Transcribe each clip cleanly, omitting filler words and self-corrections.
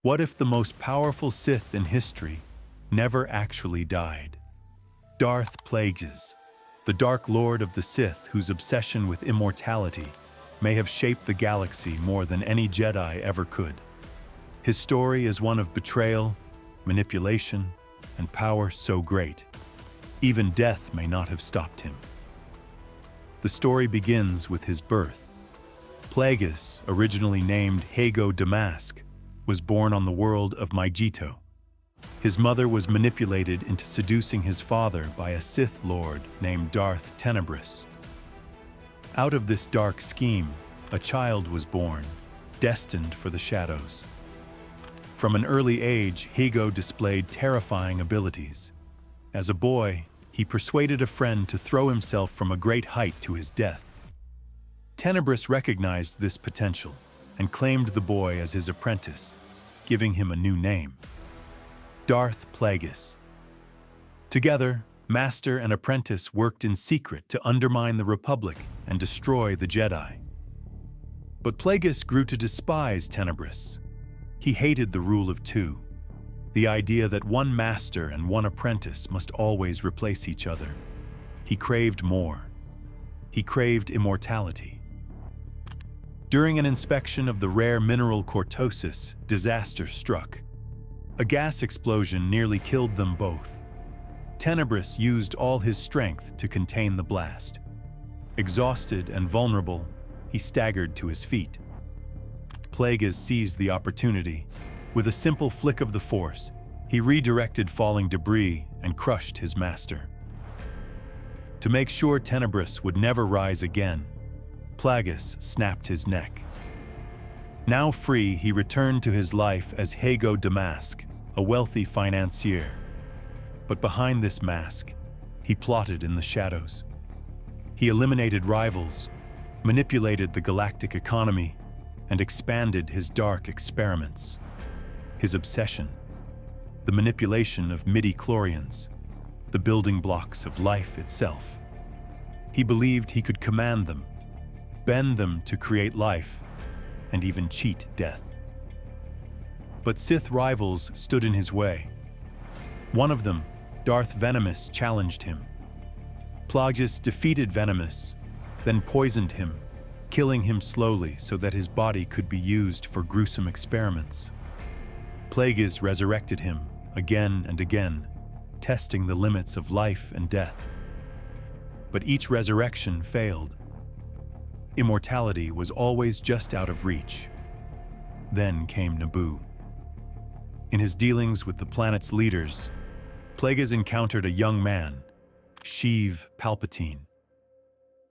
What if the most powerful Sith in history never actually died? Darth Plagueis, the Dark Lord of the Sith whose obsession with immortality may have shaped the galaxy more than any Jedi ever could. His story is one of betrayal, manipulation, and power so great, even death may not have stopped him. The story begins with his birth. Plagueis, originally named Hego Damask, was born on the world of Mygeeto. His mother was manipulated into seducing his father by a Sith Lord named Darth Tenebrous. Out of this dark scheme, a child was born, destined for the shadows. From an early age, Hego displayed terrifying abilities. As a boy, he persuaded a friend to throw himself from a great height to his death. Tenebrous recognized this potential and claimed the boy as his apprentice, giving him a new name: Darth Plagueis. Together, master and apprentice worked in secret to undermine the Republic and destroy the Jedi. But Plagueis grew to despise Tenebrous. He hated the rule of two, the idea that one master and one apprentice must always replace each other. He craved more. He craved immortality. During an inspection of the rare mineral cortosis, disaster struck. A gas explosion nearly killed them both. Tenebrous used all his strength to contain the blast. Exhausted and vulnerable, he staggered to his feet. Plagueis seized the opportunity. With a simple flick of the Force, he redirected falling debris and crushed his master. To make sure Tenebrous would never rise again, Plagueis snapped his neck. Now free, he returned to his life as Hego Damask, a wealthy financier. But behind this mask, he plotted in the shadows. He eliminated rivals, manipulated the galactic economy, and expanded his dark experiments. His obsession, the manipulation of midi-chlorians, the building blocks of life itself. He believed he could command them, bend them to create life, and even cheat death. But Sith rivals stood in his way. One of them, Darth Venomous, challenged him. Plagueis defeated Venomous, then poisoned him, killing him slowly so that his body could be used for gruesome experiments. Plagueis resurrected him again and again, testing the limits of life and death. But each resurrection failed. Immortality was always just out of reach. Then came Naboo. In his dealings with the planet's leaders, Plagueis encountered a young man, Sheev Palpatine.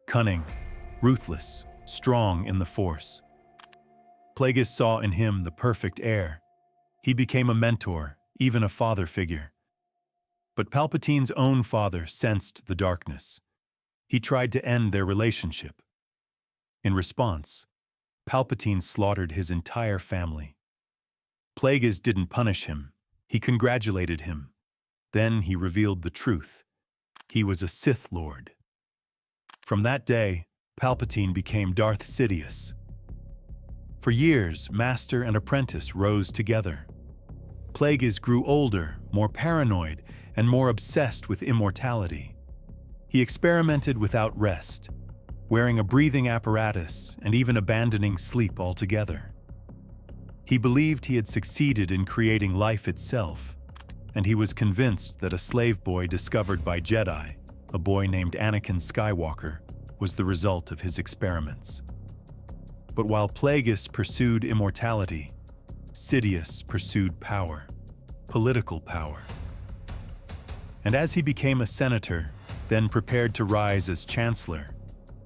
Cunning, ruthless, strong in the Force. Plagueis saw in him the perfect heir. He became a mentor, even a father figure. But Palpatine's own father sensed the darkness. He tried to end their relationship. In response, Palpatine slaughtered his entire family. Plagueis didn't punish him. He congratulated him. Then he revealed the truth. He was a Sith Lord. From that day, Palpatine became Darth Sidious. For years, master and apprentice rose together. Plagueis grew older, more paranoid, and more obsessed with immortality. He experimented without rest, wearing a breathing apparatus and even abandoning sleep altogether. He believed he had succeeded in creating life itself, and he was convinced that a slave boy discovered by Jedi, a boy named Anakin Skywalker, was the result of his experiments. But while Plagueis pursued immortality, Sidious pursued power, political power. And as he became a senator, then prepared to rise as chancellor,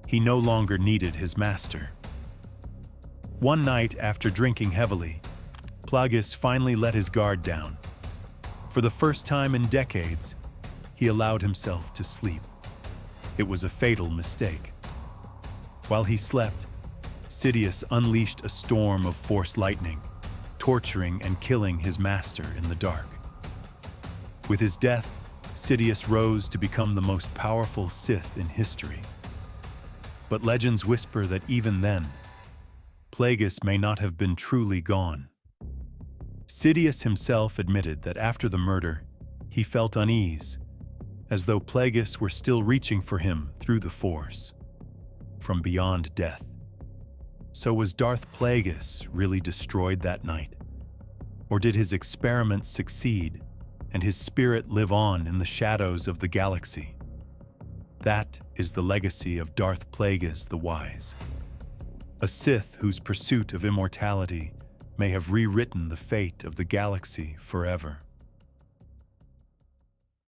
he no longer needed his master. One night, after drinking heavily, Plagueis finally let his guard down. For the first time in decades, he allowed himself to sleep. It was a fatal mistake. While he slept, Sidious unleashed a storm of Force lightning, torturing and killing his master in the dark. With his death, Sidious rose to become the most powerful Sith in history. But legends whisper that even then, Plagueis may not have been truly gone. Sidious himself admitted that after the murder, he felt unease, as though Plagueis were still reaching for him through the Force, from beyond death. So was Darth Plagueis really destroyed that night? Or did his experiments succeed and his spirit live on in the shadows of the galaxy? That is the legacy of Darth Plagueis the Wise, a Sith whose pursuit of immortality may have rewritten the fate of the galaxy forever.